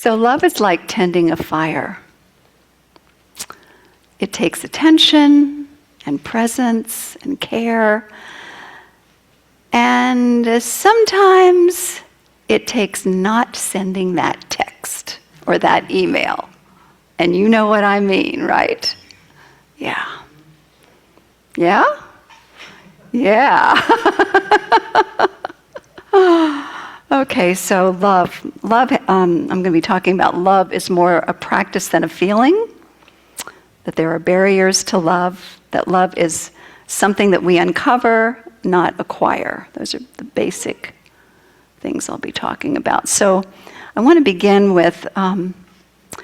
So love is like tending a fire. It takes attention and presence and care. And sometimes it takes not sending that text or that email. And you know what I mean, right? Yeah. Yeah? Yeah. Okay, so love. I'm going to be talking about love is more a practice than a feeling, that there are barriers to love, that love is something that we uncover, not acquire. Those are the basic things I'll be talking about. So I want to begin with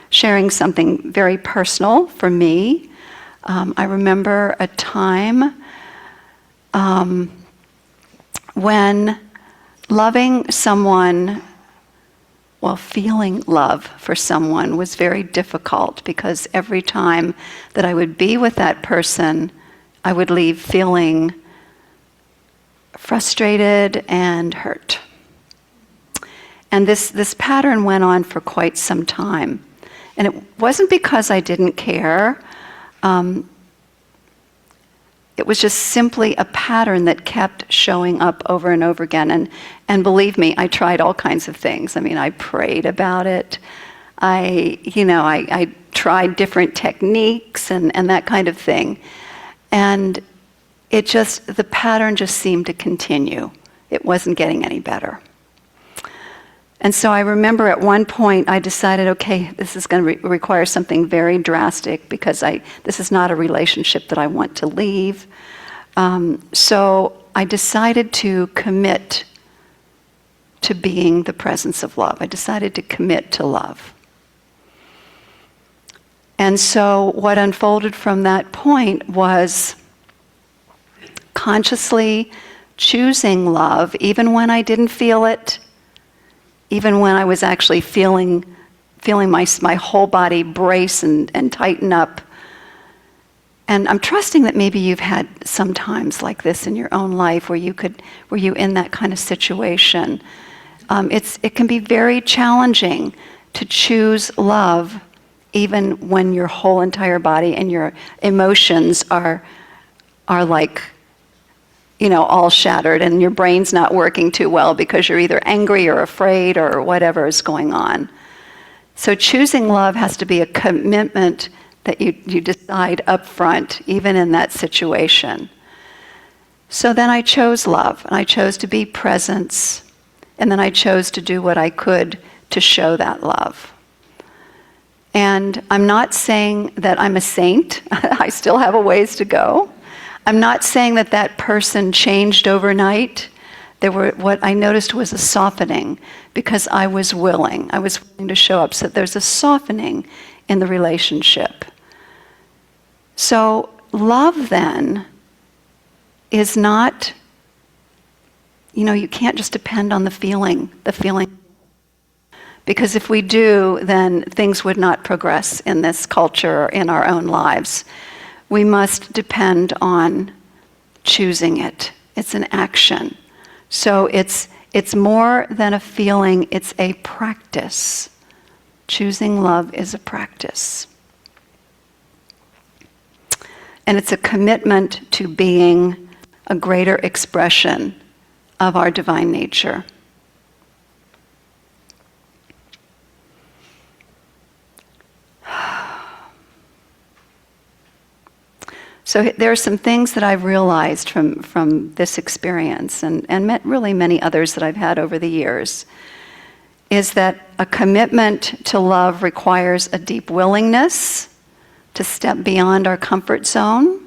sharing something very personal for me. I remember a time when loving someone, feeling love for someone was very difficult, because every time that I would be with that person, I would leave feeling frustrated and hurt. And this pattern went on for quite some time. And it wasn't because I didn't care. It was just simply a pattern that kept showing up over and over again. And believe me, I tried all kinds of things. I mean, I prayed about it. I tried different techniques and that kind of thing. And the pattern just seemed to continue. It wasn't getting any better. And so I remember at one point I decided, okay, this is going to require something very drastic, because this is not a relationship that I want to leave. So I decided to commit to being the presence of love. I decided to commit to love. And so what unfolded from that point was consciously choosing love, even when I didn't feel it, even when I was actually feeling my whole body brace and tighten up. And I'm trusting that maybe you've had some times like this in your own life where you're in that kind of situation. It can be very challenging to choose love, even when your whole entire body and your emotions are like, all shattered, and your brain's not working too well because you're either angry or afraid or whatever is going on. So choosing love has to be a commitment that you decide up front, even in that situation. So then I chose love, and I chose to be presence, and then I chose to do what I could to show that love. And I'm not saying that I'm a saint. I still have a ways to go. I'm not saying that person changed overnight. What I noticed was a softening, because I was willing to show up. So there's a softening in the relationship. So love then is not, you can't just depend on the feeling. Because if we do, then things would not progress in this culture or in our own lives. We must depend on choosing it. It's an action. So it's more than a feeling, it's a practice. Choosing love is a practice. And it's a commitment to being a greater expression of our divine nature. So there are some things that I've realized from this experience, and really many others that I've had over the years, is that a commitment to love requires a deep willingness to step beyond our comfort zone.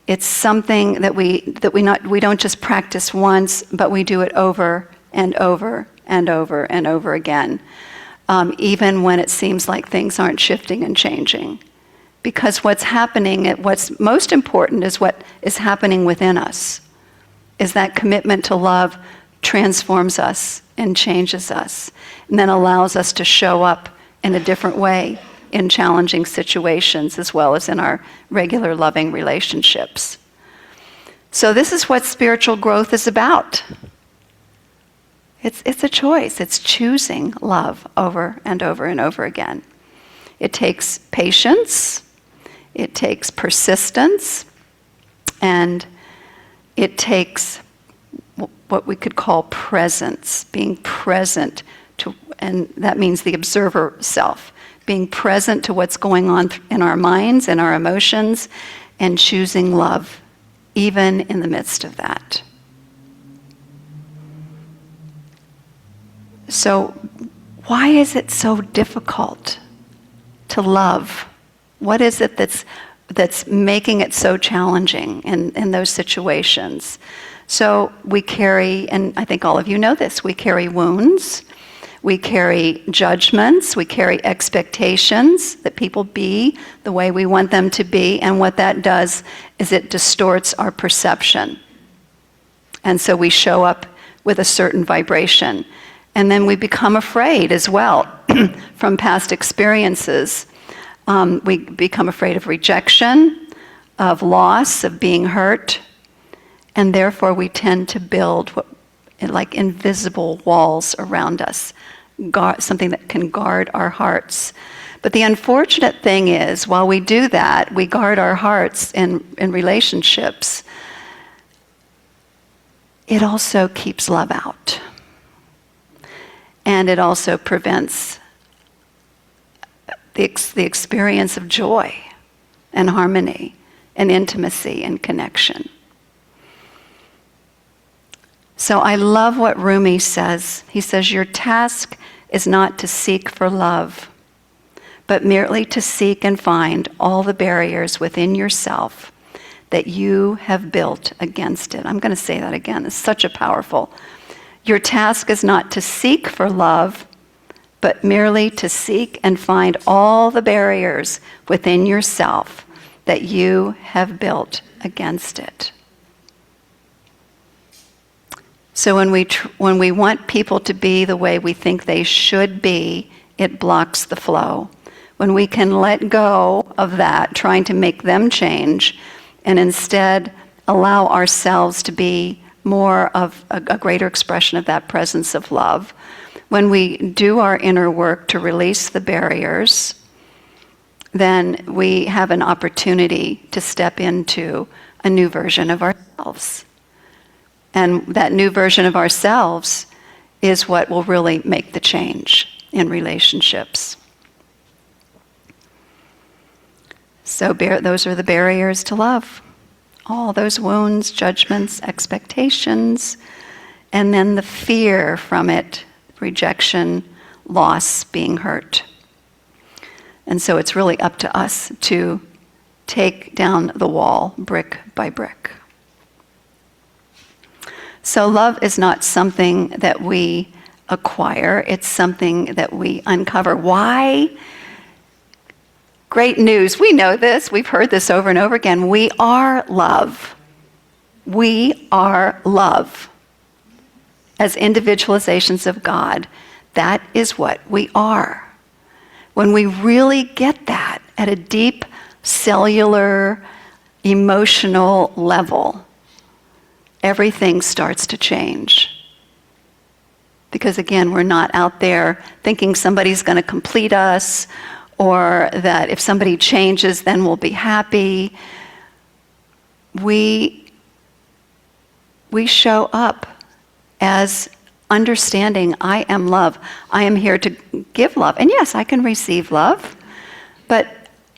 It's something that we don't just practice once, but we do it over and over and over and over again. Even when it seems like things aren't shifting and changing. Because what's most important is what is happening within us. Is that commitment to love transforms us and changes us, and then allows us to show up in a different way in challenging situations, as well as in our regular loving relationships. So this is what spiritual growth is about. It's a choice. It's choosing love over and over and over again. It takes patience, it takes persistence, and it takes what we could call presence, being present to, and that means the observer self, being present to what's going on in our minds and our emotions, and choosing love, even in the midst of that. So, why is it so difficult to love? What is it that's making it so challenging in those situations? So we carry, and I think all of you know this, we carry wounds, we carry judgments, we carry expectations that people be the way we want them to be, and what that does is it distorts our perception. And so we show up with a certain vibration. And then we become afraid as well from past experiences. We become afraid of rejection, of loss, of being hurt, and therefore we tend to build like invisible walls around us, something that can guard our hearts. But the unfortunate thing is, while we do that, we guard our hearts in relationships, it also keeps love out. And it also prevents the experience of joy and harmony and intimacy and connection. So I love what Rumi says. He says, your task is not to seek for love, but merely to seek and find all the barriers within yourself that you have built against it. I'm going to say that again. It's such a powerful. Your task is not to seek for love, but merely to seek and find all the barriers within yourself that you have built against it. So when we want people to be the way we think they should be, it blocks the flow. When we can let go of that, trying to make them change, and instead allow ourselves to be more of a greater expression of that presence of love. When we do our inner work to release the barriers, then we have an opportunity to step into a new version of ourselves. And that new version of ourselves is what will really make the change in relationships. So those are the barriers to love. All those wounds, judgments, expectations, and then the fear from it, rejection, loss, being hurt. And so it's really up to us to take down the wall brick by brick. So love is not something that we acquire, it's something that we uncover. Why? Great news. We know this. We've heard this over and over again. We are love. We are love. As individualizations of God, that is what we are. When we really get that at a deep cellular, emotional level, everything starts to change. Because again, we're not out there thinking somebody's going to complete us, or that if somebody changes, then we'll be happy. We show up as understanding, I am love. I am here to give love. And yes, I can receive love, but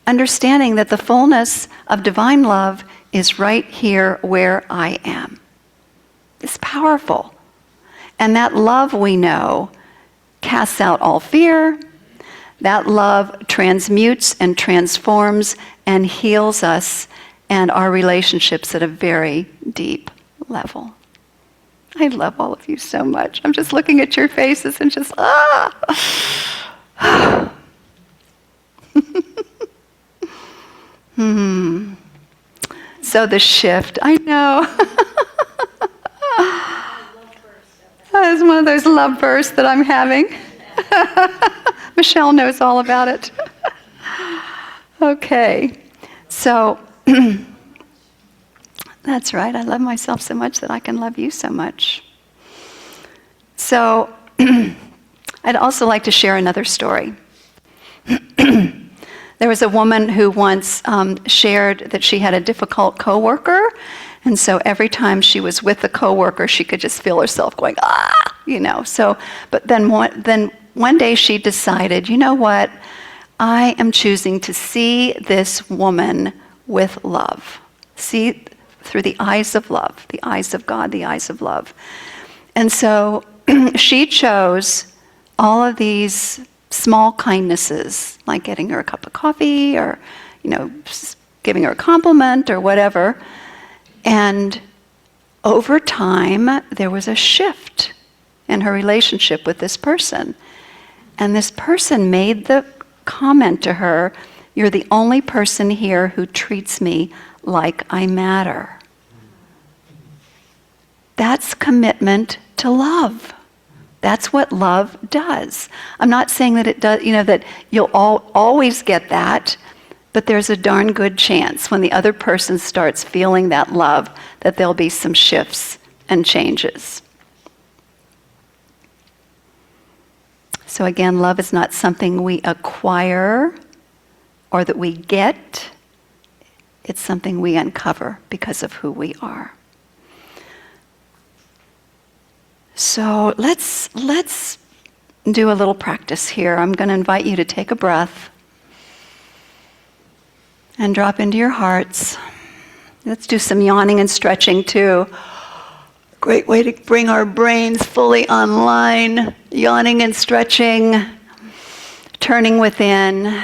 understanding that the fullness of divine love is right here where I am. It's powerful. And that love, we know, casts out all fear. That love transmutes and transforms and heals us and our relationships at a very deep level. I love all of you so much. I'm just looking at your faces and just, So the shift, I know. That is one of those love bursts that I'm having. Michelle knows all about it. Okay, so that's right. I love myself so much that I can love you so much. So I'd also like to share another story. There was a woman who once shared that she had a difficult coworker, and so every time she was with the coworker, she could just feel herself going, ah, you know. So, but then one day she decided, you know what? I am choosing to see this woman with love. See through the eyes of love, the eyes of God, the eyes of love. And so she chose all of these small kindnesses, like getting her a cup of coffee or, giving her a compliment or whatever. And over time, there was a shift in her relationship with this person. And this person made the comment to her, "You're the only person here who treats me like I matter." That's commitment to love. That's what love does. I'm not saying that it does, that you'll always get that, but there's a darn good chance when the other person starts feeling that love that there'll be some shifts and changes. So again, love is not something we acquire or that we get. It's something we uncover because of who we are. So let's do a little practice here. I'm going to invite you to take a breath and drop into your hearts. Let's do some yawning and stretching too. Great way to bring our brains fully online. Yawning and stretching, turning within.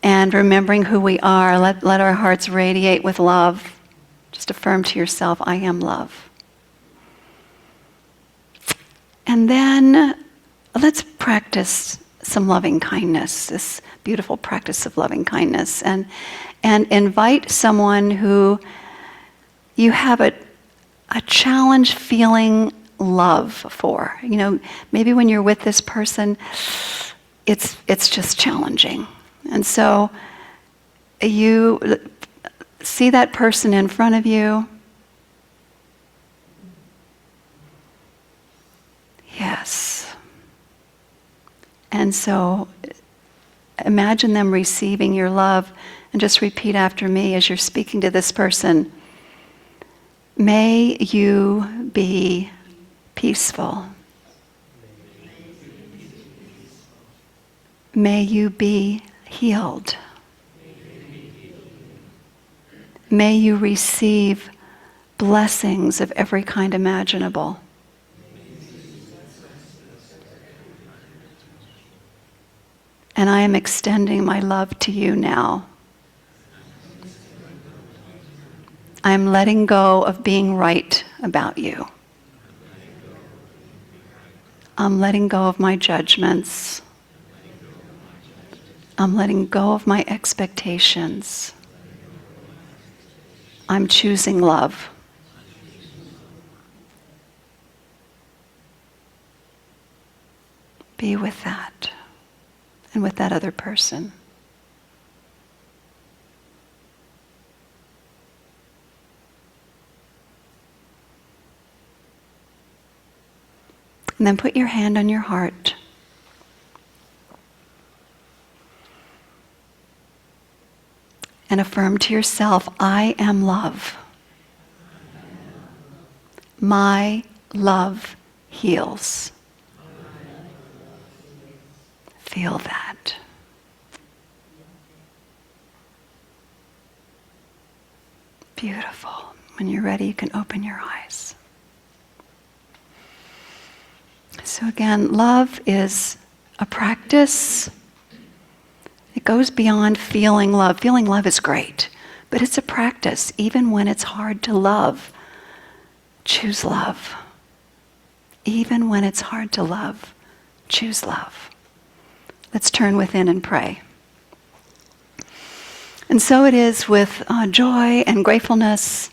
And remembering who we are, let our hearts radiate with love. Just affirm to yourself, I am love. And then let's practice some loving kindness, this beautiful practice of loving kindness. And invite someone who you have a challenge feeling love for. Maybe when you're with this person, it's just challenging. And so you see that person in front of you. Yes. And so imagine them receiving your love and just repeat after me as you're speaking to this person. May you be peaceful. May you be healed. May you receive blessings of every kind imaginable. And I am extending my love to you now. I am letting go of being right about you. I'm letting go of my judgments. I'm letting go of my expectations. I'm choosing love. Be with that and with that other person. And then put your hand on your heart. And affirm to yourself, I am love. My love heals. Feel that. Beautiful. When you're ready, you can open your eyes. So again, love is a practice. It goes beyond feeling love. Feeling love is great, but it's a practice. Even when it's hard to love, choose love. Even when it's hard to love, choose love. Let's turn within and pray. And so it is with joy and gratefulness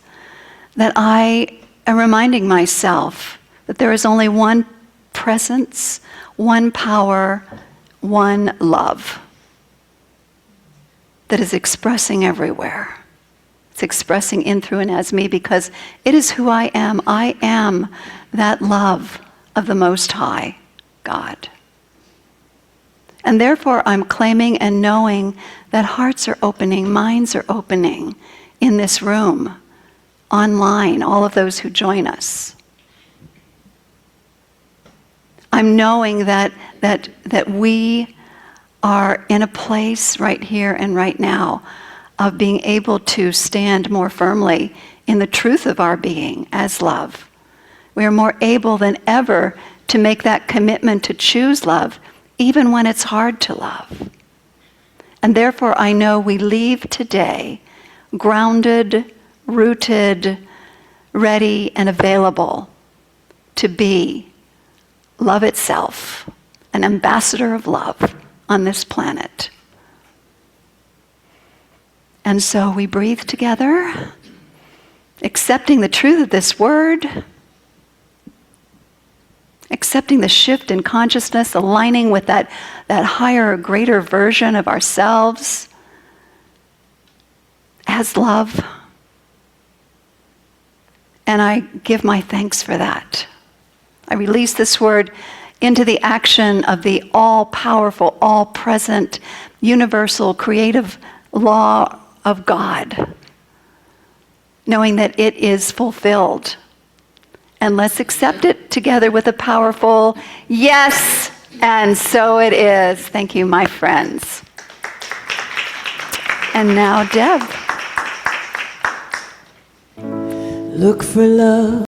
that I am reminding myself that there is only one presence, one power, one love that is expressing everywhere. It's expressing in, through, and as me because it is who I am. I am that love of the Most High God. And therefore, I'm claiming and knowing that hearts are opening, minds are opening in this room, online, all of those who join us. I'm knowing that we are in a place right here and right now of being able to stand more firmly in the truth of our being as love. We are more able than ever to make that commitment to choose love, even when it's hard to love. And therefore, I know we leave today grounded, rooted, ready, and available to be love itself, an ambassador of love on this planet. And so we breathe together, accepting the truth of this word, accepting the shift in consciousness, aligning with that higher, greater version of ourselves as love. And I give my thanks for that. I release this word into the action of the all-powerful, all-present, universal, creative law of God, knowing that it is fulfilled. And let's accept it together with a powerful yes, and so it is. Thank you, my friends. And now, Deb. Look for love